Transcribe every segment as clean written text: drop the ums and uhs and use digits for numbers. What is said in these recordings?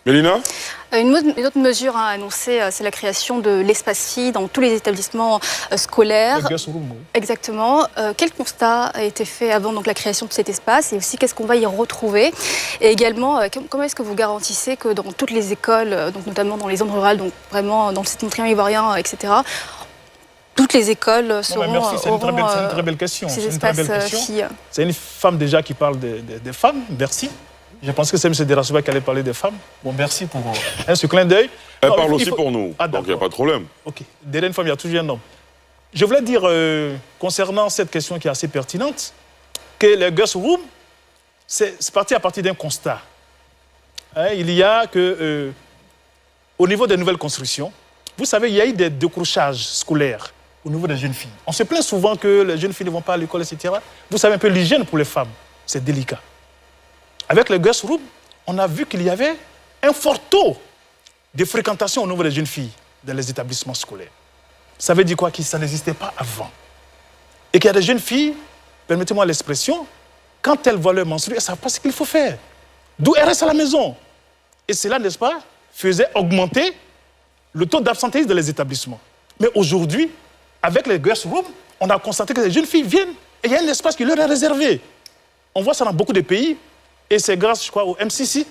Mélina? Une autre mesure à annoncer, c'est la création de l'espace filles dans tous les établissements scolaires. Exactement. Quel constat a été fait avant donc, la création de cet espace et aussi qu'est-ce qu'on va y retrouver? Et également, comment est-ce que vous garantissez que dans toutes les écoles, donc notamment dans les zones rurales, donc vraiment dans le septentrion ivoirien, etc., toutes les écoles seront... Merci, c'est une très belle question. Ces espaces filles. C'est une femme déjà qui parle des femmes. Merci. Je pense que c'est M. Derasouba qui allait parler des femmes. Bon, merci pour ce clin d'œil. Elle parle aussi pour nous, ah, donc il n'y a pas de problème. Ok. Derrière une femme, il y a toujours un homme. Je voulais dire, concernant cette question qui est assez pertinente, que le Girls Room, c'est parti à partir d'un constat. Hein, il y a que, au niveau des nouvelles constructions, vous savez, il y a eu des décrochages scolaires au niveau des jeunes filles. On se plaint souvent que les jeunes filles ne vont pas à l'école, etc. Vous savez un peu l'hygiène pour les femmes, c'est délicat. Avec le Girls Room, on a vu qu'il y avait un fort taux de fréquentation au niveau des jeunes filles dans les établissements scolaires. Ça veut dire quoi? Que ça n'existait pas avant. Et qu'il y a des jeunes filles, permettez-moi l'expression, quand elles voient leur menstruer, elles ne savent pas ce qu'il faut faire. D'où elles restent à la maison. Et cela, n'est-ce pas, faisait augmenter le taux d'absentéisme dans les établissements. Mais aujourd'hui, avec les Girls Room, on a constaté que les jeunes filles viennent et il y a un espace qui leur est réservé. On voit ça dans beaucoup de pays. Et c'est grâce, je crois, au MCC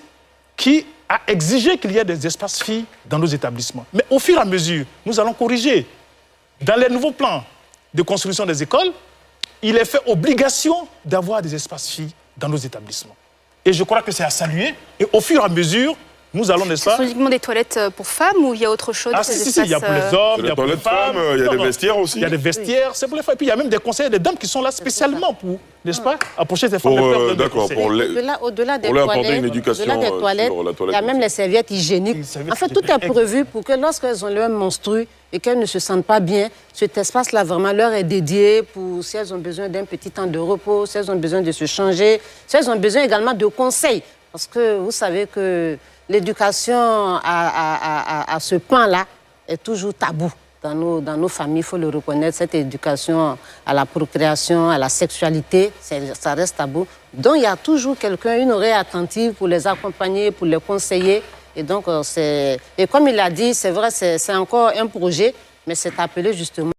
qui a exigé qu'il y ait des espaces filles dans nos établissements. Mais au fur et à mesure, nous allons corriger. Dans les nouveaux plans de construction des écoles, il est fait obligation d'avoir des espaces filles dans nos établissements. Et je crois que c'est à saluer. Et au fur et à mesure, nous allons, n'est-ce pas... Ce sont uniquement des toilettes pour femmes ou il y a autre chose? Ah si, il y a pour les hommes, il y a pour les femmes. Il y a des vestiaires aussi. Il y a des vestiaires, c'est pour les femmes. Et puis il y a même des conseillers, des dames qui sont là spécialement pour, n'est-ce pas, approcher ces femmes. D'accord, au-delà des toilettes, il y a même les serviettes hygiéniques. En fait, tout est prévu pour que lorsqu'elles ont leur menstru et qu'elles ne se sentent pas bien, cet espace-là vraiment leur est dédié pour si elles ont besoin d'un petit temps de repos, si elles ont besoin de se changer, si elles ont besoin également de conseils. Parce que vous savez que l'éducation à ce point-là est toujours tabou dans nos familles, il faut le reconnaître. Cette éducation à la procréation, à la sexualité, ça reste tabou. Donc il y a toujours quelqu'un, une oreille attentive pour les accompagner, pour les conseiller. Et donc, et comme il l'a dit, c'est vrai, c'est encore un projet, mais c'est appelé justement